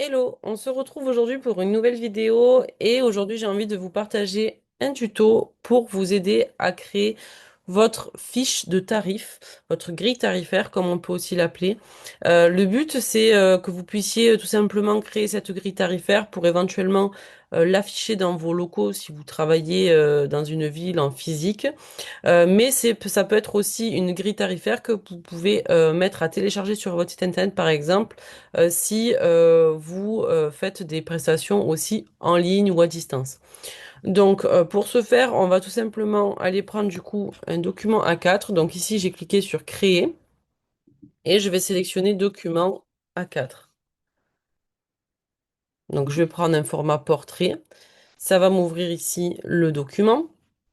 Hello, on se retrouve aujourd'hui pour une nouvelle vidéo et aujourd'hui j'ai envie de vous partager un tuto pour vous aider à créer votre fiche de tarif, votre grille tarifaire comme on peut aussi l'appeler. Le but c'est que vous puissiez tout simplement créer cette grille tarifaire pour éventuellement l'afficher dans vos locaux si vous travaillez dans une ville en physique. Mais ça peut être aussi une grille tarifaire que vous pouvez mettre à télécharger sur votre site internet, par exemple, si vous faites des prestations aussi en ligne ou à distance. Donc, pour ce faire, on va tout simplement aller prendre du coup un document A4. Donc ici, j'ai cliqué sur Créer et je vais sélectionner Document A4. Donc, je vais prendre un format portrait. Ça va m'ouvrir ici le document.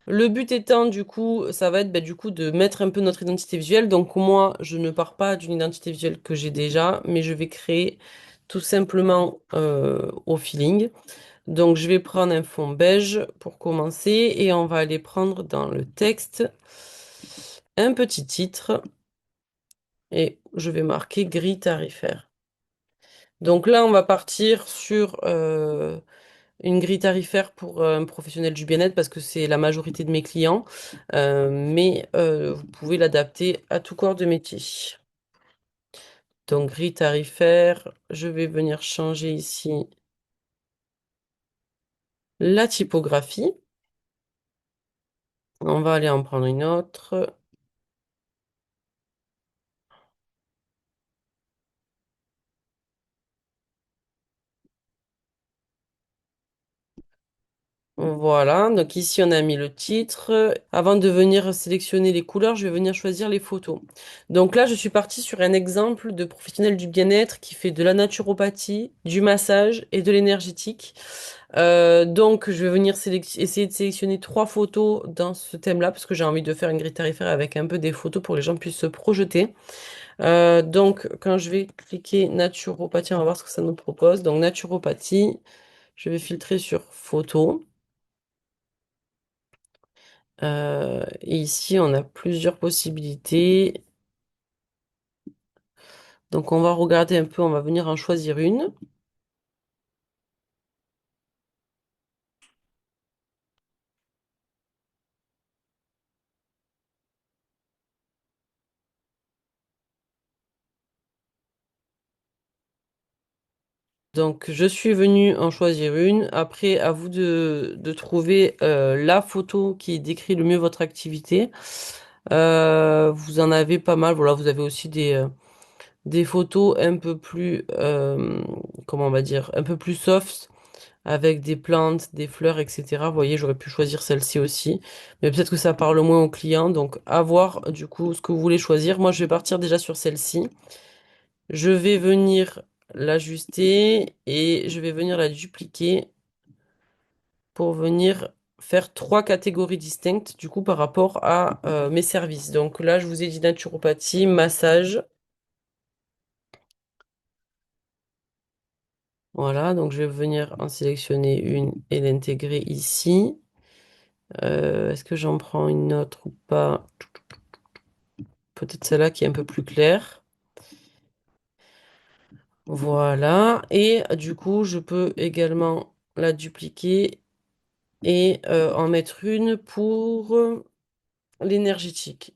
Le but étant, du coup, ça va être du coup de mettre un peu notre identité visuelle. Donc moi, je ne pars pas d'une identité visuelle que j'ai déjà, mais je vais créer tout simplement au feeling. Donc je vais prendre un fond beige pour commencer et on va aller prendre dans le texte un petit titre et je vais marquer grille tarifaire. Donc là, on va partir sur une grille tarifaire pour un professionnel du bien-être parce que c'est la majorité de mes clients, mais vous pouvez l'adapter à tout corps de métier. Donc grille tarifaire, je vais venir changer ici la typographie. On va aller en prendre une autre. Voilà, donc ici on a mis le titre. Avant de venir sélectionner les couleurs, je vais venir choisir les photos. Donc là, je suis partie sur un exemple de professionnel du bien-être qui fait de la naturopathie, du massage et de l'énergétique. Donc je vais venir essayer de sélectionner trois photos dans ce thème-là parce que j'ai envie de faire une grille tarifaire avec un peu des photos pour que les gens puissent se projeter. Donc quand je vais cliquer naturopathie, on va voir ce que ça nous propose. Donc naturopathie, je vais filtrer sur photos. Et ici, on a plusieurs possibilités. Donc, on va regarder un peu, on va venir en choisir une. Donc, je suis venue en choisir une. Après, à vous de trouver la photo qui décrit le mieux votre activité. Vous en avez pas mal. Voilà, vous avez aussi des photos un peu plus, comment on va dire, un peu plus soft avec des plantes, des fleurs, etc. Vous voyez, j'aurais pu choisir celle-ci aussi, mais peut-être que ça parle moins aux clients, donc à voir du coup ce que vous voulez choisir. Moi, je vais partir déjà sur celle-ci. Je vais venir l'ajuster et je vais venir la dupliquer pour venir faire trois catégories distinctes du coup par rapport à mes services. Donc là, je vous ai dit naturopathie, massage. Voilà, donc je vais venir en sélectionner une et l'intégrer ici. Est-ce que j'en prends une autre ou pas? Peut-être celle-là qui est un peu plus claire. Voilà. Et du coup, je peux également la dupliquer et en mettre une pour l'énergétique.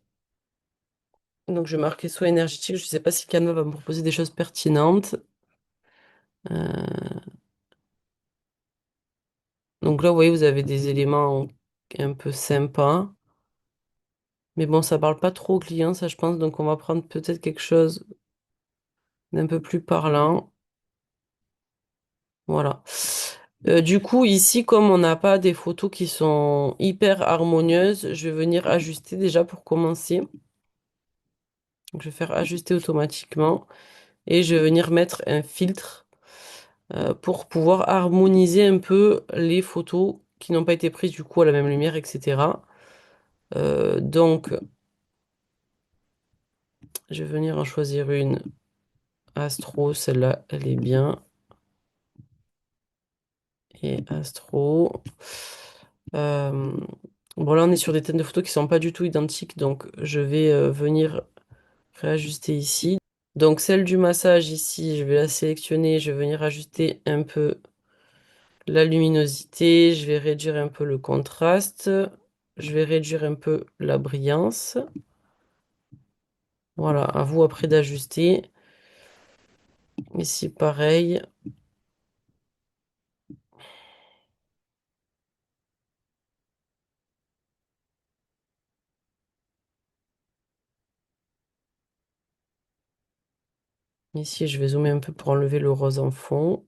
Donc, je vais marquer soit énergétique. Je ne sais pas si Canva va me proposer des choses pertinentes. Euh, donc là, vous voyez, vous avez des éléments un peu sympas. Mais bon, ça parle pas trop aux clients, ça, je pense. Donc, on va prendre peut-être quelque chose d'un peu plus parlant. Voilà. Du coup, ici, comme on n'a pas des photos qui sont hyper harmonieuses, je vais venir ajuster déjà pour commencer. Donc, je vais faire ajuster automatiquement et je vais venir mettre un filtre pour pouvoir harmoniser un peu les photos qui n'ont pas été prises du coup à la même lumière, etc. Donc, je vais venir en choisir une Astro, celle-là, elle est bien. Et Astro. Euh, Bon, là, on est sur des thèmes de photos qui sont pas du tout identiques, donc je vais venir réajuster ici. Donc celle du massage ici, je vais la sélectionner, je vais venir ajuster un peu la luminosité, je vais réduire un peu le contraste, je vais réduire un peu la brillance. Voilà, à vous après d'ajuster. Ici pareil. Ici, je vais zoomer un peu pour enlever le rose en fond.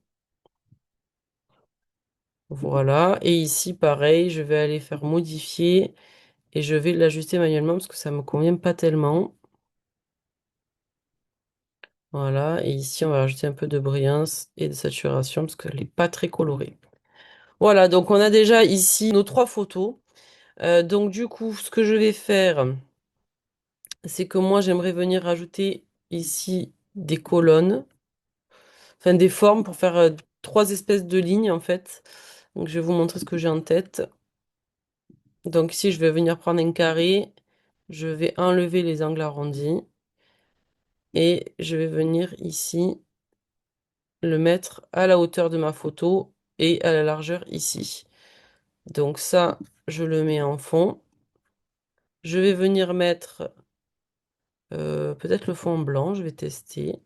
Voilà. Et ici, pareil, je vais aller faire modifier et je vais l'ajuster manuellement parce que ça me convient pas tellement. Voilà. Et ici, on va rajouter un peu de brillance et de saturation parce qu'elle n'est pas très colorée. Voilà. Donc, on a déjà ici nos trois photos. Donc, du coup, ce que je vais faire, c'est que moi, j'aimerais venir rajouter ici des colonnes, enfin des formes pour faire trois espèces de lignes en fait. Donc, je vais vous montrer ce que j'ai en tête. Donc ici, je vais venir prendre un carré, je vais enlever les angles arrondis et je vais venir ici le mettre à la hauteur de ma photo et à la largeur ici. Donc ça, je le mets en fond. Je vais venir mettre peut-être le fond blanc, je vais tester.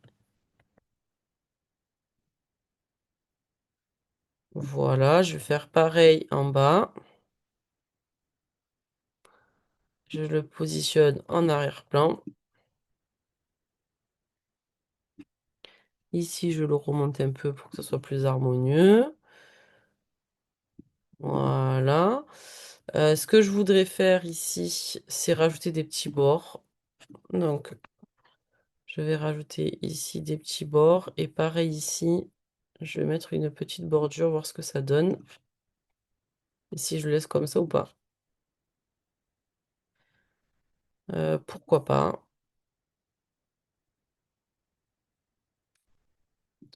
Voilà, je vais faire pareil en bas. Je le positionne en arrière-plan. Ici, je le remonte un peu pour que ce soit plus harmonieux. Voilà. Ce que je voudrais faire ici, c'est rajouter des petits bords. Donc, je vais rajouter ici des petits bords. Et pareil ici, je vais mettre une petite bordure, voir ce que ça donne. Et si je le laisse comme ça ou pas. Pourquoi pas.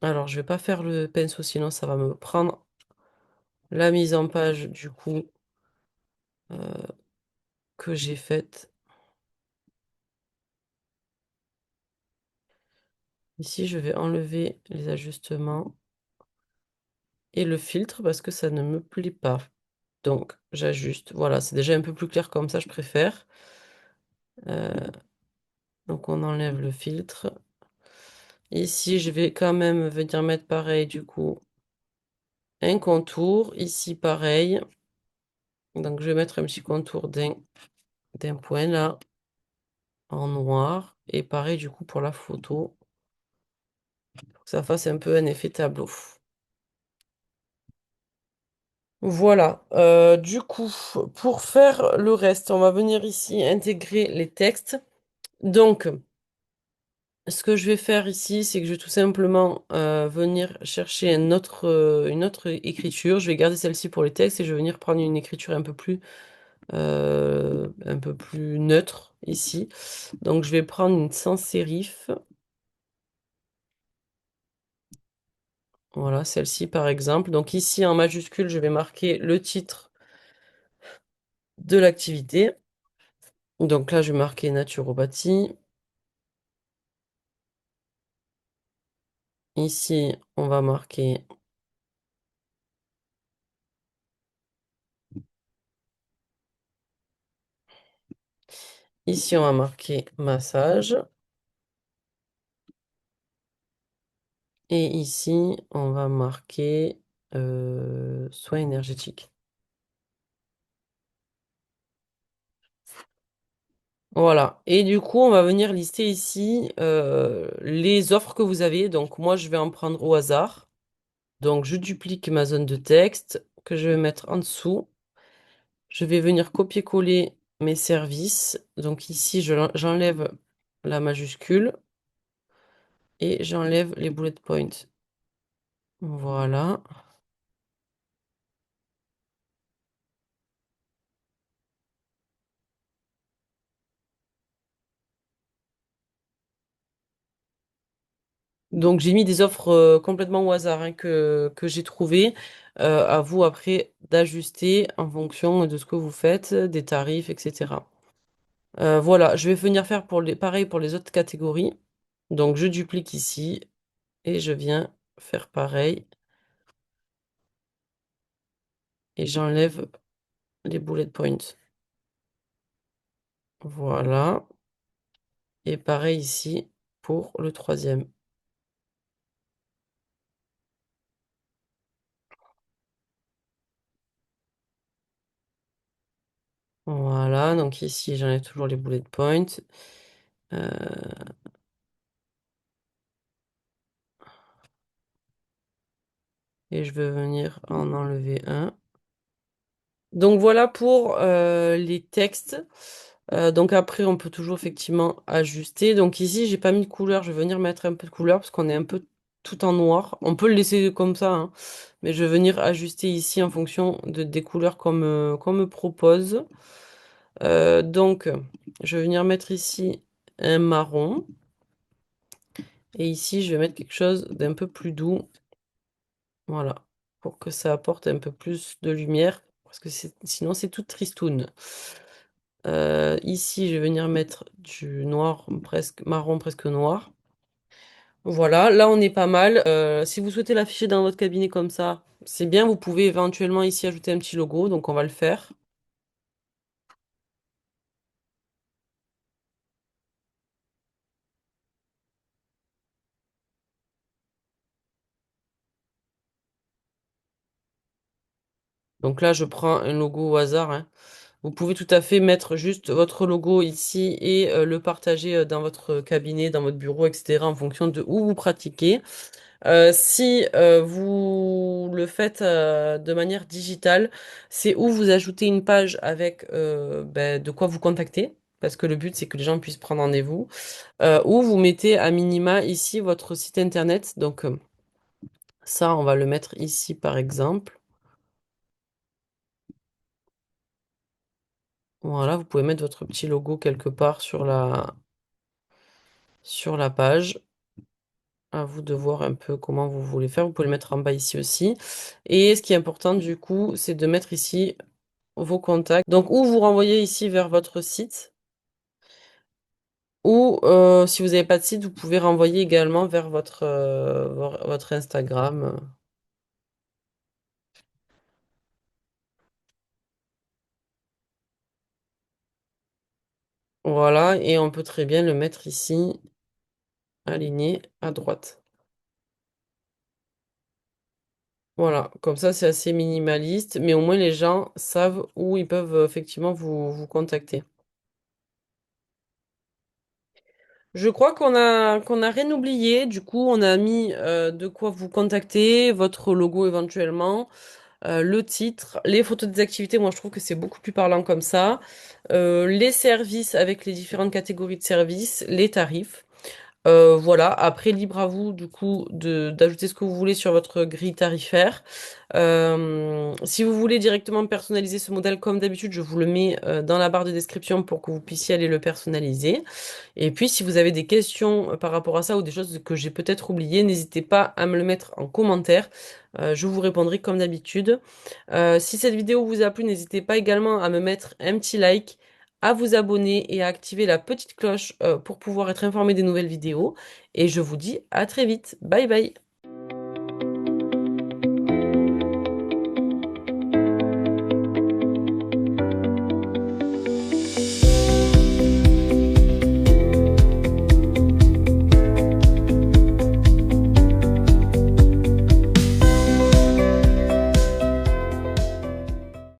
Alors, je vais pas faire le pinceau, sinon ça va me prendre la mise en page du coup euh, que j'ai faite. Ici, je vais enlever les ajustements et le filtre parce que ça ne me plaît pas. Donc, j'ajuste. Voilà, c'est déjà un peu plus clair comme ça, je préfère. Euh, donc, on enlève le filtre. Ici, je vais quand même venir mettre pareil, du coup, un contour. Ici, pareil. Donc, je vais mettre un petit contour d'un point là, en noir. Et pareil, du coup, pour la photo, pour que ça fasse un peu un effet tableau. Voilà, du coup, pour faire le reste, on va venir ici intégrer les textes. Donc, ce que je vais faire ici, c'est que je vais tout simplement venir chercher une autre écriture. Je vais garder celle-ci pour les textes et je vais venir prendre une écriture un peu plus neutre ici. Donc, je vais prendre une sans sérif. Voilà, celle-ci par exemple. Donc ici, en majuscule, je vais marquer le titre de l'activité. Donc là, je vais marquer naturopathie. Ici, on va marquer, ici, on va marquer massage. Et ici, on va marquer soins énergétiques. Voilà. Et du coup, on va venir lister ici les offres que vous avez. Donc, moi, je vais en prendre au hasard. Donc, je duplique ma zone de texte que je vais mettre en dessous. Je vais venir copier-coller mes services. Donc, ici, j'enlève la majuscule et j'enlève les bullet points. Voilà. Donc j'ai mis des offres complètement au hasard hein, que j'ai trouvées. À vous après d'ajuster en fonction de ce que vous faites, des tarifs, etc. Voilà, je vais venir faire pour pareil pour les autres catégories. Donc je duplique ici et je viens faire pareil et j'enlève les bullet points. Voilà. Et pareil ici pour le troisième. Voilà, donc ici j'enlève toujours les bullet points. Euh, et je vais venir en enlever un. Donc voilà pour les textes. Donc après, on peut toujours effectivement ajuster. Donc ici, j'ai pas mis de couleur. Je vais venir mettre un peu de couleur parce qu'on est un peu tout en noir. On peut le laisser comme ça, hein, mais je vais venir ajuster ici en fonction des couleurs qu'on me propose. Donc, je vais venir mettre ici un marron. Et ici, je vais mettre quelque chose d'un peu plus doux. Voilà, pour que ça apporte un peu plus de lumière. Parce que sinon, c'est tout tristoun. Ici, je vais venir mettre du noir, presque marron, presque noir. Voilà, là on est pas mal. Si vous souhaitez l'afficher dans votre cabinet comme ça, c'est bien. Vous pouvez éventuellement ici ajouter un petit logo, donc on va le faire. Donc là, je prends un logo au hasard, hein. Vous pouvez tout à fait mettre juste votre logo ici et le partager dans votre cabinet, dans votre bureau, etc. en fonction de où vous pratiquez. Si vous le faites de manière digitale, c'est où vous ajoutez une page avec ben, de quoi vous contacter, parce que le but c'est que les gens puissent prendre rendez-vous, ou vous mettez à minima ici votre site internet. Donc ça, on va le mettre ici par exemple. Voilà, vous pouvez mettre votre petit logo quelque part sur la page. À vous de voir un peu comment vous voulez faire. Vous pouvez le mettre en bas ici aussi. Et ce qui est important du coup, c'est de mettre ici vos contacts. Donc, ou vous renvoyez ici vers votre site, ou si vous n'avez pas de site, vous pouvez renvoyer également vers votre Instagram. Voilà, et on peut très bien le mettre ici, aligné à droite. Voilà, comme ça c'est assez minimaliste, mais au moins les gens savent où ils peuvent effectivement vous contacter. Je crois qu'on a rien oublié. Du coup, on a mis de quoi vous contacter, votre logo éventuellement, le titre, les photos des activités. Moi, je trouve que c'est beaucoup plus parlant comme ça. Les services avec les différentes catégories de services, les tarifs. Voilà, après libre à vous du coup d'ajouter ce que vous voulez sur votre grille tarifaire. Si vous voulez directement personnaliser ce modèle comme d'habitude, je vous le mets dans la barre de description pour que vous puissiez aller le personnaliser. Et puis si vous avez des questions par rapport à ça ou des choses que j'ai peut-être oubliées, n'hésitez pas à me le mettre en commentaire. Je vous répondrai comme d'habitude. Si cette vidéo vous a plu, n'hésitez pas également à me mettre un petit like, à vous abonner et à activer la petite cloche pour pouvoir être informé des nouvelles vidéos. Et je vous dis à très vite. Bye bye.